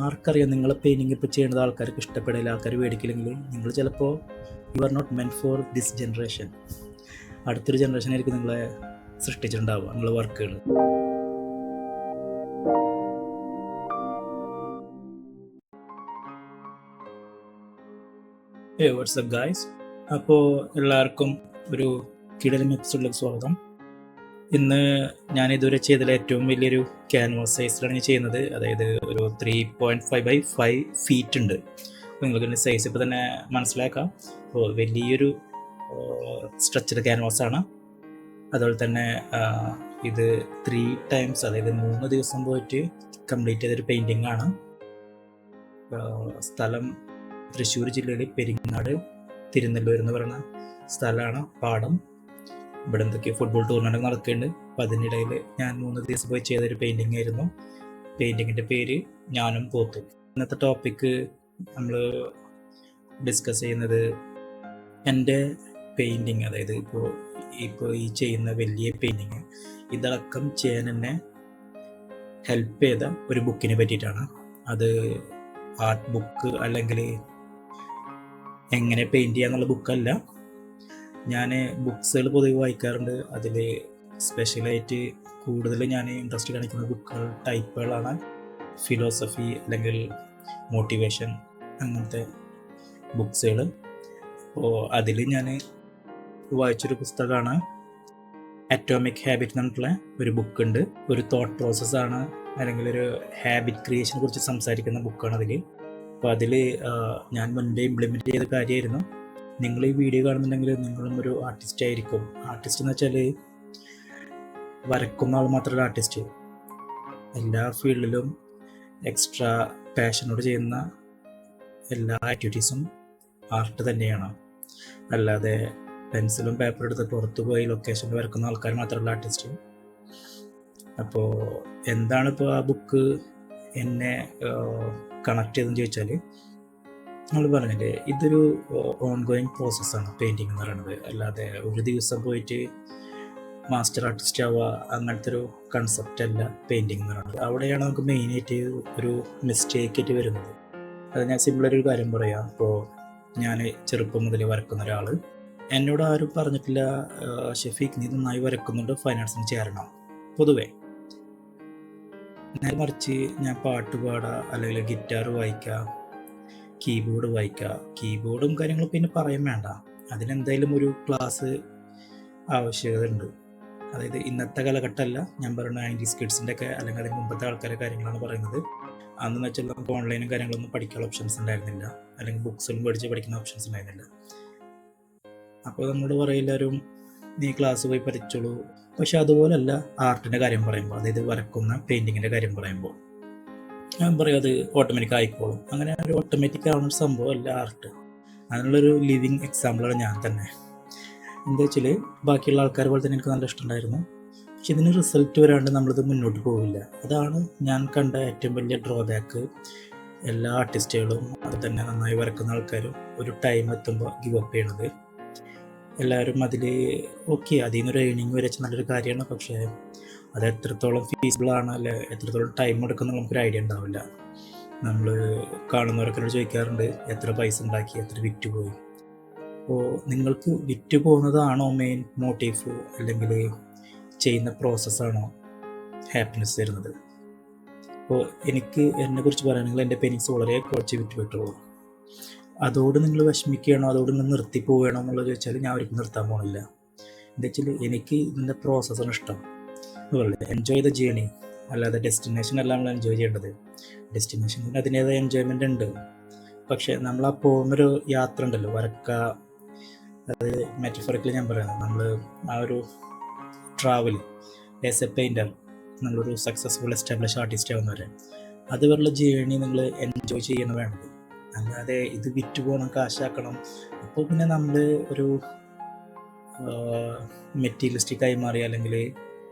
ആർക്കറിയാം നിങ്ങളെ പെയിൻറ്റിങ് ഇപ്പോൾ ചെയ്യുന്നത് ആൾക്കാർക്ക് ഇഷ്ടപ്പെടില്ല, ആൾക്കാർ മേടിക്കില്ലെങ്കിൽ നിങ്ങൾ ചിലപ്പോൾ you are not meant for this generation. അടുത്തൊരു ജനറേഷനായിരിക്കും നിങ്ങളെ സൃഷ്ടിച്ചിട്ടുണ്ടാവുക നിങ്ങളെ വർക്കുകൾ. വാട്സ്ആപ്പ് ഗായ്സ്, അപ്പോൾ എല്ലാവർക്കും ഒരു കിടലൻ എപ്പിസോഡിലേക്ക് സ്വാഗതം. ഇന്ന് ഞാൻ ഇതുവരെ ചെയ്തതിൽ ഏറ്റവും വലിയൊരു ക്യാൻവാസ് സൈസിലാണ് ഞാൻ ചെയ്യുന്നത്. അതായത് ഒരു 3.5 by 5 feet ഉണ്ട്. അപ്പോൾ നിങ്ങൾക്ക് സൈസ് ഇപ്പോൾ തന്നെ മനസ്സിലാക്കാം. അപ്പോൾ വലിയൊരു സ്ട്രക്ചർഡ് ക്യാൻവാസാണ്. അതുപോലെ തന്നെ ഇത് 3 times, അതായത് 3 ദിവസം പോയിട്ട് കംപ്ലീറ്റ് ചെയ്തൊരു പെയിൻറ്റിംഗ് ആണ്. സ്ഥലം തൃശ്ശൂർ ജില്ലയിൽ പെരിങ്ങാട് തിരുനെല്ലൂർ എന്ന് പറയുന്ന സ്ഥലമാണ്. പാടം. ഇവിടെ എന്തൊക്കെയോ ഫുട്ബോൾ ടൂർണമെൻറ്റ് നടക്കുന്നുണ്ട്. അപ്പം അതിനിടയിൽ ഞാൻ 3 ദിവസം പോയി ചെയ്തൊരു പെയിൻറ്റിംഗ് ആയിരുന്നു. പെയിൻറ്റിങ്ങിൻ്റെ പേര് ഞാനും പോത്തും. ഇന്നത്തെ ടോപ്പിക്ക് നമ്മൾ ഡിസ്കസ് ചെയ്യുന്നത് എൻ്റെ പെയിൻറ്റിങ്, അതായത് ഇപ്പോൾ ഈ ചെയ്യുന്ന വലിയ പെയിൻറ്റിങ് ഇതടക്കം ചെയ്യാൻ എന്നെ ഹെൽപ്പ് ചെയ്ത ഒരു ബുക്കിനെ പറ്റിയിട്ടാണ്. അത് ആർട്ട് ബുക്ക് അല്ലെങ്കിൽ എങ്ങനെ പെയിൻറ്റ് ചെയ്യാന്നുള്ള ബുക്കല്ല. ഞാൻ ബുക്സുകൾ പൊതുവെ വായിക്കാറുണ്ട്. അതിൽ സ്പെഷ്യലായിട്ട് കൂടുതൽ ഞാൻ ഇൻട്രസ്റ്റ് കാണിക്കുന്ന ബുക്കുകൾ ടൈപ്പുകളാണ് ഫിലോസഫി അല്ലെങ്കിൽ മോട്ടിവേഷൻ അങ്ങനത്തെ ബുക്സുകൾ. അപ്പോൾ അതിൽ ഞാൻ വായിച്ചൊരു പുസ്തകമാണ് അറ്റോമിക് ഹാബിറ്റ് എന്നിട്ടുള്ള ഒരു ബുക്കുണ്ട്. ഒരു തോട്ട് പ്രോസസ്സാണ് അല്ലെങ്കിൽ ഒരു ഹാബിറ്റ് ക്രിയേഷനെ കുറിച്ച് സംസാരിക്കുന്ന ബുക്കാണ് അതിൽ. അപ്പോൾ അതിൽ ഞാൻ മുൻപേ ഇംപ്ലിമെൻറ്റ് ചെയ്ത കാര്യമായിരുന്നു. നിങ്ങൾ ഈ വീഡിയോ കാണുന്നുണ്ടെങ്കിൽ നിങ്ങളും ഒരു ആർട്ടിസ്റ്റ് ആയിരിക്കും. ആർട്ടിസ്റ്റ് എന്ന് വെച്ചാൽ വരക്കുന്ന ആൾ മാത്രമല്ല ആർട്ടിസ്റ്റ്. എല്ലാ ഫീൽഡിലും എക്സ്ട്രാ പാഷനോട് ചെയ്യുന്ന എല്ലാ ആക്ടിവിറ്റീസും ആർട്ട് തന്നെയാണ്. അല്ലാതെ പെൻസിലും പേപ്പറും എടുത്ത് പുറത്ത് പോയി ലൊക്കേഷനിൽ വരക്കുന്ന ആൾക്കാർ മാത്രമല്ല ആർട്ടിസ്റ്റ്. അപ്പോൾ എന്താണ് ഇപ്പോൾ ആ ബുക്ക് എന്നെ കണക്ട് ചെയ്തെന്ന് ചോദിച്ചാൽ, നമ്മൾ പറഞ്ഞില്ലേ ഇതൊരു ഓൺഗോയിങ് പ്രോസസ്സാണ് പെയിൻറ്റിങ് എന്ന് പറയുന്നത്. അല്ലാതെ ഒരു ദിവസം പോയിട്ട് മാസ്റ്റർ ആർട്ടിസ്റ്റ് ആവുക അങ്ങനത്തെ ഒരു കൺസെപ്റ്റ് അല്ല പെയിൻറ്റിങ് എന്ന് പറയുന്നത്. അവിടെയാണ് നമുക്ക് മെയിനായിട്ട് ഒരു മിസ്റ്റേക്ക് ആയിട്ട് വരുന്നത്. അത് ഞാൻ സിമ്പിളായിട്ടൊരു കാര്യം പറയാം. ഇപ്പോൾ ഞാൻ ചെറുപ്പം മുതൽ വരക്കുന്ന ഒരാൾ, എന്നോട് ആരും പറഞ്ഞിട്ടില്ല ഷെഫീഖ് നീ നന്നായി വരക്കുന്നുണ്ട്, ഫൈൻ ആർട്സിന് ചേരണം. പൊതുവേ നേരെ മറിച്ച് ഞാൻ പാട്ട് പാടുക അല്ലെങ്കിൽ ഗിറ്റാർ വായിക്കുക, കീബോർഡ് വായിക്കുക. കീബോർഡും കാര്യങ്ങളും പിന്നെ പറയും വേണ്ട, അതിനെന്തായാലും ഒരു ക്ലാസ് ആവശ്യകത ഉണ്ട്. അതായത് ഇന്നത്തെ കാലഘട്ടമല്ല ഞാൻ പറയുന്നത് 90s കിഡ്സിൻ്റെ ഒക്കെ അല്ലെങ്കിൽ അതിന് മുമ്പത്തെ ആൾക്കാരുടെ കാര്യങ്ങളാണ് പറയുന്നത്. അതെന്ന് വെച്ചാൽ നമുക്ക് ഓൺലൈനും കാര്യങ്ങളൊന്നും പഠിക്കാനുള്ള ഓപ്ഷൻസ് ഉണ്ടായിരുന്നില്ല, അല്ലെങ്കിൽ ബുക്സും പഠിച്ച് പഠിക്കുന്ന ഓപ്ഷൻസ് ഉണ്ടായിരുന്നില്ല. അപ്പോൾ നമ്മളോട് പറയെല്ലാവരും നീ ക്ലാസ് പോയി പഠിച്ചോളൂ. പക്ഷെ അതുപോലല്ല ആർട്ടിൻ്റെ കാര്യം പറയുമ്പോൾ, അതായത് വരക്കുന്ന പെയിൻറ്റിങ്ങിൻ്റെ കാര്യം പറയുമ്പോൾ ഞാൻ പറയും അത് ഓട്ടോമാറ്റിക് ആയിക്കോളും. അങ്ങനെ ഒരു ഓട്ടോമാറ്റിക് ആവുന്ന സംഭവം അല്ല ആർട്ട്. അതിനുള്ളൊരു ലിവിങ് എക്സാമ്പിളാണ് ഞാൻ തന്നെ. എന്താ വെച്ചാൽ ബാക്കിയുള്ള ആൾക്കാർ പോലെ തന്നെ എനിക്ക് നല്ല ഇഷ്ടമുണ്ടായിരുന്നു. പക്ഷെ ഇതിന് റിസൾട്ട് വരാണ്ട് നമ്മളിത് മുന്നോട്ട് പോവില്ല. അതാണ് ഞാൻ കണ്ട ഏറ്റവും വലിയ ഡ്രോബാക്ക്. എല്ലാ ആർട്ടിസ്റ്റുകളും അത് തന്നെ നന്നായി വരക്കുന്ന ആൾക്കാരും ഒരു ടൈം എത്തുമ്പോൾ ഗിവ് അപ്പ് ചെയ്യണത്. എല്ലാവരും അതിൽ ഓക്കെ അതിൽ നിന്നൊരു ഏണിങ് വരച്ച് നല്ലൊരു കാര്യമാണ്. പക്ഷേ അത് എത്രത്തോളം ഫീസിബിളാണ് അല്ലെ എത്രത്തോളം ടൈം എടുക്കുന്ന നമുക്കൊരു ഐഡിയ ഉണ്ടാവില്ല. നമ്മൾ കാണുന്നവരൊക്കെ ചോദിക്കാറുണ്ട് എത്ര പൈസ ഉണ്ടാക്കി, എത്ര വിറ്റ് പോയി. അപ്പോൾ നിങ്ങൾക്ക് വിറ്റ് പോകുന്നതാണോ മെയിൻ മോട്ടീവ്, അല്ലെങ്കിൽ ചെയ്യുന്ന പ്രോസസ്സാണോ ഹാപ്പിനെസ് തരുന്നത്? അപ്പോൾ എനിക്ക് എന്നെക്കുറിച്ച് പറയുകയാണെങ്കിൽ എൻ്റെ പെയിൻറ്റിങ്സ് വളരെ കുറച്ച് വിറ്റ് പോയിട്ടുള്ളൂ. അതോട് നിങ്ങൾ വിഷമിക്കുകയാണോ, അതോട് നിങ്ങൾ നിർത്തി പോവുകയാണോ എന്നുള്ളത് ചോദിച്ചാൽ ഞാൻ ഒരിക്കലും നിർത്താൻ പോകുന്നില്ല. എന്താ വെച്ചാൽ എനിക്ക് ഇതിൻ്റെ പ്രോസസ്സാണ് ഇഷ്ടം. അതുപോലെ എൻജോയ് ദ ജേണി, അല്ലാതെ ഡെസ്റ്റിനേഷൻ അല്ല നമ്മൾ എൻജോയ് ചെയ്യേണ്ടത്. ഡെസ്റ്റിനേഷനിൽ അതിൻ്റേതായ എൻജോയ്മെൻ്റ് ഉണ്ട്. പക്ഷേ നമ്മൾ ആ പോകുന്നൊരു യാത്ര ഉണ്ടല്ലോ വരക്കുക, അത് മെറ്റഫറിക്കലി ഞാൻ പറയുന്നത്, നമ്മൾ ആ ഒരു ട്രാവൽ ആസ് എ പെയിൻറ്റർ നമ്മളൊരു സക്സസ്ഫുൾ എസ്റ്റാബ്ലിഷ് ആർട്ടിസ്റ്റ് ആവുന്നവരെ അതുവരെയുള്ള ജേണി നിങ്ങൾ എൻജോയ് ചെയ്യണം വേണ്ടത്. അല്ലാതെ ഇത് വിറ്റ് പോകണം, കാശാക്കണം. അപ്പോൾ പിന്നെ നമ്മൾ ഒരു മെറ്റീരിയലിസ്റ്റിക്കായി മാറി, അല്ലെങ്കിൽ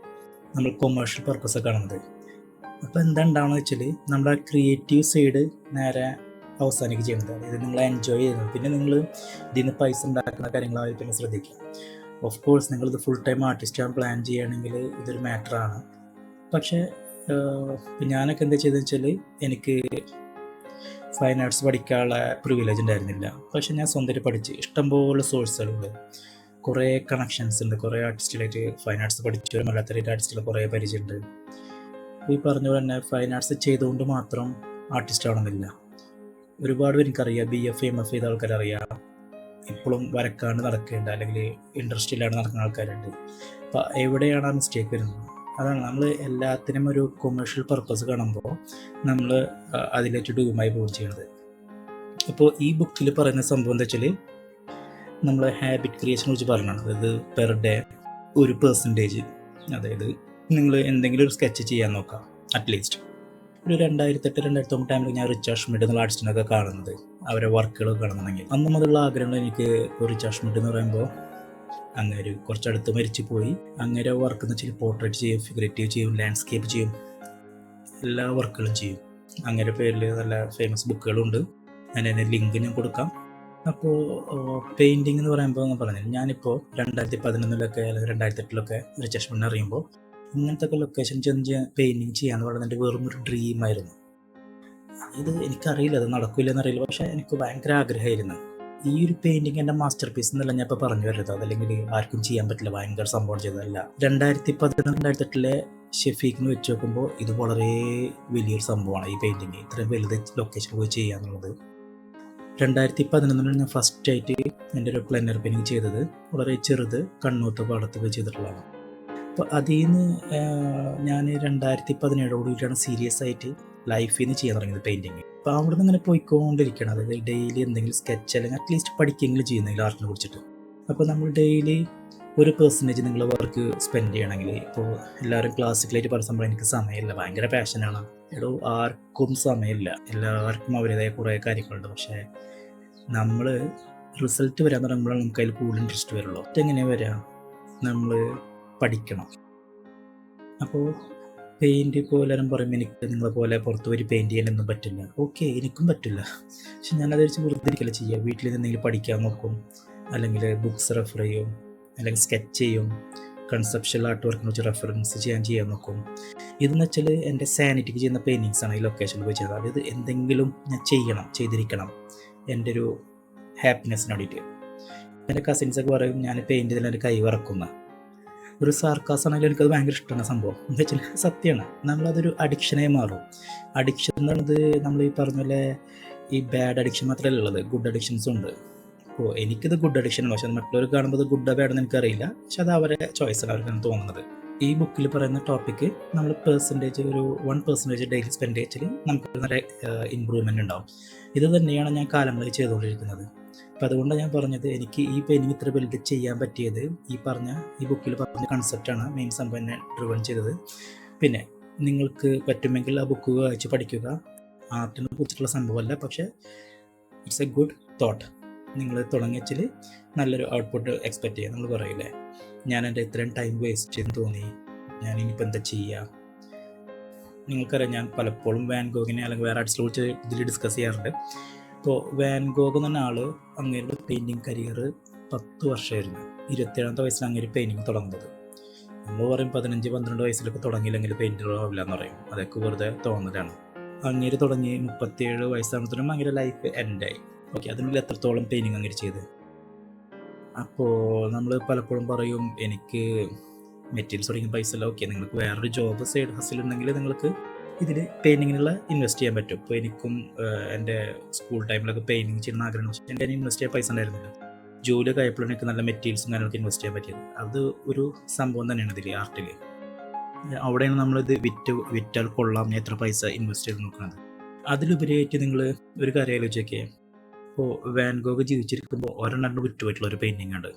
നമ്മൾ കൊമേഴ്ഷ്യൽ പർപ്പസൊക്കെ കാണുന്നത്. അപ്പോൾ എന്താ ഉണ്ടാവുന്നത് വെച്ചാൽ നമ്മുടെ ക്രിയേറ്റീവ് സൈഡ് നേരെ അവസാനിക്ക് ചെയ്യുന്നത്. അതായത് നിങ്ങൾ എൻജോയ് ചെയ്യുന്നത്. പിന്നെ നിങ്ങൾ ഇതിൽ നിന്ന് പൈസ ഉണ്ടാക്കുന്ന കാര്യങ്ങളായി പിന്നെ ശ്രദ്ധിക്കുക. ഓഫ് കോഴ്സ് നിങ്ങളിത് ഫുൾ ടൈം ആർട്ടിസ്റ്റാണ് പ്ലാൻ ചെയ്യുകയാണെങ്കിൽ ഇതൊരു മാറ്ററാണ്. പക്ഷേ ഞാനൊക്കെ എന്താ ചെയ്തതെന്ന് വെച്ചാൽ എനിക്ക് ഫൈൻ ആർട്സ് പഠിക്കാനുള്ള പ്രിവിലേജ് ഉണ്ടായിരുന്നില്ല. പക്ഷെ ഞാൻ സ്വന്തമായിട്ട് പഠിച്ച് ഇഷ്ടംപോലെ സോഴ്സുകളുണ്ട്, കുറേ കണക്ഷൻസ് ഉണ്ട്, കുറേ ആർട്ടിസ്റ്റുകളായിട്ട് ഫൈൻ ആർട്സ് പഠിച്ചവരും അല്ലാത്ത ആർട്ടിസ്റ്റുകൾ കുറേ പരിചയമുണ്ട്. ഈ പറഞ്ഞ പോലെ തന്നെ ഫൈൻ ആർട്സ് ചെയ്തുകൊണ്ട് മാത്രം ആർട്ടിസ്റ്റ് ആവണമെന്നില്ല. ഒരുപാട് എനിക്കറിയാം, BFA MFA ചെയ്ത ആൾക്കാരറിയാം, ഇപ്പോഴും വരക്കാണ്ട് നടക്കേണ്ട അല്ലെങ്കിൽ ഇൻട്രസ്റ്റ് ഇല്ലാണ്ട് നടക്കുന്ന ആൾക്കാരുണ്ട്. അപ്പോൾ എവിടെയാണ് ആ മിസ്റ്റേക്ക് വരുന്നത്? അതാണ് നമ്മൾ എല്ലാത്തിനും ഒരു കൊമേഴ്ഷ്യൽ പർപ്പസ് കാണുമ്പോൾ നമ്മൾ അതിലേക്ക് ഡൂമായി പോവുകയും ചെയ്യുന്നത്. അപ്പോൾ ഈ ബുക്കിൽ പറയുന്ന സംഭവം എന്താ വെച്ചാൽ, നമ്മൾ ഹാബിറ്റ് ക്രിയേഷനെ കുറിച്ച് പറഞ്ഞാണ്. അതായത് പെർ ഡേ ഒരു പെർസെൻറ്റേജ്, അതായത് നിങ്ങൾ എന്തെങ്കിലും ഒരു സ്കെച്ച് ചെയ്യാൻ നോക്കാം. അറ്റ്ലീസ്റ്റ് ഒരു 2008-2009 ടൈമിൽ ഞാൻ റിച്ചാർഡ് ഷ്മിഡ് എന്നുള്ള ആർട്ടിസ്റ്റിനൊക്കെ കാണുന്നത്, അവരെ വർക്കുകളൊക്കെ കാണുന്നുണ്ടെങ്കിൽ അന്ന് മുതലുള്ള ആഗ്രഹങ്ങൾ എനിക്ക്. റിച്ചാർഡ് ഷ്മിഡ് എന്ന് പറയുമ്പോൾ അങ്ങനെ കുറച്ചടുത്ത് മരിച്ചു പോയി. അങ്ങനെ വർക്ക് എന്ന് വെച്ചാൽ പോർട്രേറ്റ് ചെയ്യും, ഫിഗറേറ്റീവ് ചെയ്യും, ലാൻഡ്സ്കേപ്പ് ചെയ്യും, എല്ലാ വർക്കുകളും ചെയ്യും. അങ്ങനെ പേരിൽ നല്ല ഫേമസ് ബുക്കുകളുണ്ട്. ഞാൻ അതിൻ്റെ ലിങ്ക് ഞാൻ കൊടുക്കാം. അപ്പോൾ പെയിൻറ്റിങ് എന്ന് പറയുമ്പോൾ ഞാൻ പറഞ്ഞത്, ഞാനിപ്പോൾ 2011 അല്ലെങ്കിൽ 2008 റിച്ചാർഡ് ഷ്മിഡിനെ അറിയുമ്പോൾ ഇങ്ങനത്തെ ഒക്കെ ലൊക്കേഷൻ ചെന്ന് പെയിൻറ്റിങ് ചെയ്യാന്ന് പറയുന്നത് എൻ്റെ വെറും ഒരു ഡ്രീമായിരുന്നു. ഇത് എനിക്കറിയില്ല, അത് നടക്കില്ലെന്നറിയില്ല, പക്ഷേ എനിക്ക് ഭയങ്കര ആഗ്രഹമായിരുന്നു. ഈ ഒരു പെയിൻറ്റിങ് എൻ്റെ മാസ്റ്റർ പീസ് എന്നല്ല ഞാൻ ഇപ്പോൾ പറഞ്ഞു വരുന്നത്, അതല്ലെങ്കിൽ ആർക്കും ചെയ്യാൻ പറ്റില്ല, ഭയങ്കര സംഭവം ചെയ്തതല്ല. 2011-2008 ഷെഫീഖിന് വെച്ച് നോക്കുമ്പോൾ ഇത് വളരെ വലിയൊരു സംഭവമാണ്. ഈ പെയിൻറ്റിങ് ഇത്രയും വലുത് ലൊക്കേഷൻ പോയി ചെയ്യുക എന്നുള്ളത്. 2011 ഞാൻ ഫസ്റ്റായിട്ട് എൻ്റെ ഒരു പ്ലെനർ പെയിൻറ്റിങ് ചെയ്തത് വളരെ ചെറുത് കണ്ണൂത്ത് പാടത്ത് പോയി ചെയ്തിട്ടുള്ളതാണ്. അപ്പോൾ അതിൽ നിന്ന് ഞാൻ 2017 സീരിയസ് ആയിട്ട് ലൈഫിൽ നിന്ന് ചെയ്യാൻ തുടങ്ങിയത് പെയിൻറ്റിങ്. അപ്പോൾ അവിടെ നിന്ന് ഇങ്ങനെ പോയിക്കൊണ്ടിരിക്കണം. അതായത് ഡെയിലി എന്തെങ്കിലും സ്കെച്ച് അല്ലെങ്കിൽ അറ്റ്ലീസ്റ്റ് പഠിക്കെങ്കിലും ചെയ്യുന്നെങ്കിൽ ആർട്ടിനെ കുറിച്ചിട്ട്. അപ്പോൾ നമ്മൾ ഡെയിലി ഒരു പെർസെൻറ്റേജ് നിങ്ങളെ വർക്ക് സ്പെൻഡ് ചെയ്യണമെങ്കിൽ, ഇപ്പോൾ എല്ലാവരും ക്ലാസിക്കലായിട്ട് പല സംഭവം എനിക്ക് സമയമില്ല, ഭയങ്കര പാഷനാണ്. ആർക്കും സമയമില്ല, എല്ലാവർക്കും അവരുടേതായ കുറേ കാര്യങ്ങളുണ്ട്. പക്ഷേ നമ്മൾ റിസൾട്ട് വരാൻ തുടങ്ങുമ്പോഴാണ് നമുക്ക് അതിൽ കൂടുതൽ ഇൻട്രസ്റ്റ് വരുള്ളൂ. എങ്ങനെയാണ് വരിക? നമ്മൾ പഠിക്കണം. അപ്പോൾ പെയിൻറ്റ് ഇപ്പോൾ എല്ലാവരും പറയും എനിക്ക് നിങ്ങളെ പോലെ പുറത്ത് പോയി പെയിൻറ്റ് ചെയ്യാനൊന്നും പറ്റില്ല. ഓക്കെ, എനിക്കും പറ്റില്ല. പക്ഷെ ഞാനത് വെച്ച് വെറുതെ ഇരിക്കല്ല ചെയ്യുക. വീട്ടിൽ എന്തെങ്കിലും പഠിക്കാൻ നോക്കും, അല്ലെങ്കിൽ ബുക്സ് റെഫർ ചെയ്യും, അല്ലെങ്കിൽ സ്കെച്ച് ചെയ്യും, കൺസെപ്ഷ്യൽ ആർട്ട് വർക്കിനെ വെച്ച് റെഫറൻസ് ചെയ്യാൻ നോക്കും. ഇതെന്ന് വെച്ചാൽ എൻ്റെ സാനിറ്റിക്ക് ചെയ്യുന്ന പെയിൻറ്റിങ്സാണ് ഈ ലൊക്കേഷനിൽ പോയി ചെയ്തത്. അതായത് എന്തെങ്കിലും ഞാൻ ചെയ്തിരിക്കണം എൻ്റെ ഒരു ഹാപ്പിനെസ്സിന് വേണ്ടിയിട്ട്. എൻ്റെ കസിൻസൊക്കെ പറയും ഞാൻ പെയിൻറ്റ് ചെയ്താൽ എൻ്റെ കൈ വറക്കുന്ന ഒരു സാർക്കാസാണെങ്കിലും എനിക്കത് ഭയങ്കര ഇഷ്ടമാണ് സംഭവം. എന്താ വെച്ചാൽ സത്യമാണ്, നമ്മളതൊരു അഡിക്ഷനായി മാറും. അഡിക്ഷൻ എന്ന് പറയുന്നത് നമ്മൾ ഈ പറഞ്ഞ പോലെ ഈ ബാഡ് അഡിക്ഷൻ മാത്രമല്ല ഉള്ളത്, ഗുഡ് അഡിക്ഷൻസും ഉണ്ട്. അപ്പോൾ എനിക്കിത് ഗുഡ് അഡിക്ഷൻ ആണ്, പക്ഷെ അത് മറ്റുള്ളവർ കാണുമ്പോൾ അത് ഗുഡ് ബാഡ് എന്ന് എനിക്കറിയില്ല. പക്ഷെ അത് അവരുടെ ചോയ്സാണ്, അവർക്കാണ് തോന്നുന്നത്. ഈ ബുക്കിൽ പറയുന്ന ടോപ്പിക്ക് നമ്മൾ ഒരു 1% ഡെയിലി സ്പെൻഡ് ചെയ്താൽ നമുക്ക് നല്ല ഇമ്പ്രൂവ്മെൻ്റ് ഉണ്ടാവും. ഇത് തന്നെയാണ് ഞാൻ കാലങ്ങളിൽ ചെയ്തുകൊണ്ടിരിക്കുന്നത്. അപ്പോൾ അതുകൊണ്ടാണ് ഞാൻ പറഞ്ഞത്, എനിക്ക് ഈ പെയിൻറ്റിങ് ഇത്ര വലുത് ചെയ്യാൻ പറ്റിയത് ഈ ബുക്കിൽ പറഞ്ഞ കൺസെപ്റ്റാണ് മെയിൻ സംഭവം എന്നെ ഡ്രിവൺ ചെയ്തത്. പിന്നെ നിങ്ങൾക്ക് പറ്റുമെങ്കിൽ ആ ബുക്ക് വായിച്ച് പഠിക്കുക. ആർട്ടിനെ കുറിച്ചിട്ടുള്ള സംഭവമല്ല, പക്ഷേ ഇറ്റ്സ് എ ഗുഡ് തോട്ട്. നിങ്ങൾ തുടങ്ങിയതിൽ നല്ലൊരു ഔട്ട്പുട്ട് എക്സ്പെക്റ്റ് ചെയ്യുക. നിങ്ങൾ പറയില്ലേ, ഞാൻ എൻ്റെ ഇത്രയും ടൈം വേസ്റ്റ് ചെയ്ത് തോന്നി, ഞാൻ ഇനിയിപ്പോൾ എന്താ ചെയ്യുക? നിങ്ങൾക്കറിയാം, ഞാൻ പലപ്പോഴും വാൻ ഗോഗിനെ അല്ലെങ്കിൽ വേറെ ആർട്ടിസ്റ്റിനെ കുറിച്ച് ഇതിൽ ഡിസ്കസ് ചെയ്യാറുണ്ട്. ഇപ്പോൾ വാൻ ഗോഗ് എന്ന ആൾ അങ്ങേരുടെ പെയിൻറ്റിങ് കരിയർ 10 വർഷമായിരുന്നു. 27ാമത്തെ വയസ്സിൽ അങ്ങേര് പെയിൻറ്റിങ് തുടങ്ങുന്നത്. നമ്മൾ പറയും 15-12 വയസ്സിലൊക്കെ തുടങ്ങിയില്ലെങ്കിൽ പെയിൻറ്റർ ആവില്ല എന്ന് പറയും. അതൊക്കെ വെറുതെ തോന്നലാണ്. അങ്ങേര് തുടങ്ങി 37 വയസ്സാകുമ്പോഴത്തേനും അങ്ങേരെ ലൈഫ് എൻഡായി. ഓക്കെ, അതിനുള്ളിൽ എത്രത്തോളം പെയിൻറ്റിങ് അങ്ങേര് ചെയ്ത്. അപ്പോൾ നമ്മൾ പലപ്പോഴും പറയും എനിക്ക് മെറ്റീരിയൽസ് തുടങ്ങിയ പൈസ അല്ല. ഓക്കെ, നിങ്ങൾക്ക് വേറൊരു ജോബ് സൈഡ് ഹസിൽ ഉണ്ടെങ്കിൽ നിങ്ങൾക്ക് ഇതിൽ പെയിൻറ്റിങ്ങിനുള്ള ഇൻവെസ്റ്റ് ചെയ്യാൻ പറ്റും. ഇപ്പോൾ എനിക്കും എൻ്റെ സ്കൂൾ ടൈമിലൊക്കെ പെയിൻറ്റിങ് ചെയ്യുന്ന ആഗ്രഹം, പക്ഷേ എൻ്റെ ഇൻവെസ്റ്റ് ചെയ്യാൻ പൈസ ഉണ്ടായിരുന്നില്ല. ജോലിയൊക്കെ ആയപ്പോഴും എനിക്ക് നല്ല മെറ്റീരിയൽസും കാര്യങ്ങളൊക്കെ ഇൻവെസ്റ്റ് ചെയ്യാൻ പറ്റിയത്. അത് ഒരു സംഭവം തന്നെയാണ് ഇതിൽ ആർട്ടിൽ. അവിടെയാണ് നമ്മളിത് വിറ്റാൽ കൊള്ളാം, എത്ര പൈസ ഇൻവെസ്റ്റ് ചെയ്ത് നോക്കുന്നത്. അതിലുപരിയായിട്ട് നിങ്ങൾ ഒരു കാര്യം ആലോചിച്ചൊക്കെ, ഇപ്പോൾ വാൻ ഗോഗ് ജീവിച്ചിരിക്കുമ്പോൾ ഒരെണ്ണം വിറ്റുപോയിട്ടുള്ള ഒരു പെയിൻറ്റിങ് ഉണ്ട്.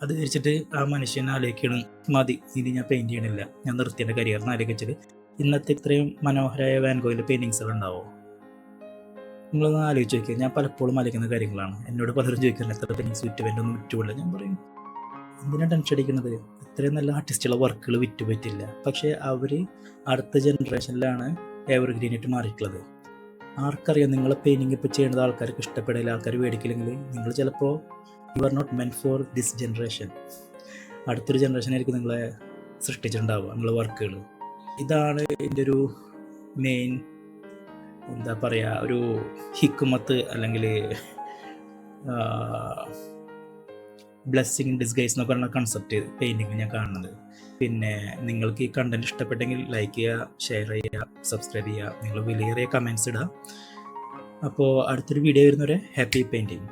അത് വെച്ചിട്ട് ആ മനുഷ്യനെ ആലോചിക്കണം, മതി ഇനി ഞാൻ പെയിൻറ്റ് ചെയ്യണില്ല, ഞാൻ നിർത്തി എൻ്റെ കരിയറിന് ആലോചിച്ചിട്ട് ഇന്നത്തെ ഇത്രയും മനോഹരമായ വാൻ ഗോഗിൻ്റെ പെയിൻറ്റിങ്സുകൾ ഉണ്ടാവുമോ? നിങ്ങളൊന്ന് ആലോചിച്ച് നോക്കിയാൽ. ഞാൻ പലപ്പോഴും ആലോചിക്കുന്ന കാര്യങ്ങളാണ്. എന്നോട് പലരും ചോദിക്കുന്നത് എത്ര പെയിൻറ്റിങ്സ് വിറ്റുപോയിട്ടൊന്നും വിറ്റുപോയില്ല. ഞാൻ പറയും, എന്തിനാണ് ടെൻഷൻ അടിക്കുന്നത്? ഇത്രയും നല്ല ആർട്ടിസ്റ്റുള്ള വർക്കുകൾ വിറ്റുപോയിട്ടില്ല. പക്ഷേ അവർ അടുത്ത ജനറേഷനിലാണ് എവർഗ്രീനായിട്ട് മാറിയിട്ടുള്ളത്. ആർക്കറിയാം, നിങ്ങളെ പെയിൻറ്റിങ് ഇപ്പോൾ ചെയ്യുന്നത് ആൾക്കാർക്ക് ഇഷ്ടപ്പെടില്ല, ആൾക്കാർ മേടിക്കില്ലെങ്കിൽ നിങ്ങൾ ചിലപ്പോൾ you are not meant for this generation. അടുത്തൊരു ജനറേഷനായിരിക്കും നിങ്ങളെ സൃഷ്ടിച്ചിട്ടുണ്ടാവുക, നിങ്ങളെ വർക്കുകൾ. ഇതാണ് എൻ്റെ ഒരു മെയിൻ എന്താ പറയുക, ഒരു ഹിക്കുമത്ത് അല്ലെങ്കിൽ ബ്ലെസ്സിങ് ഇൻ ഡിസ്ഗൈസ് എന്നൊക്കെ പറഞ്ഞ കൺസെപ്റ്റ് പെയിൻറ്റിങ് ഞാൻ കാണുന്നത്. പിന്നെ നിങ്ങൾക്ക് ഈ കണ്ടൻറ്റ് ഇഷ്ടപ്പെട്ടെങ്കിൽ ലൈക്ക് ചെയ്യുക, ഷെയർ ചെയ്യുക, സബ്സ്ക്രൈബ് ചെയ്യുക, നിങ്ങൾ വിലയേറിയ കമൻസ് ഇടുക. അപ്പോൾ അടുത്തൊരു വീഡിയോ വരുന്നവരെ ഹാപ്പി പെയിൻറ്റിങ്.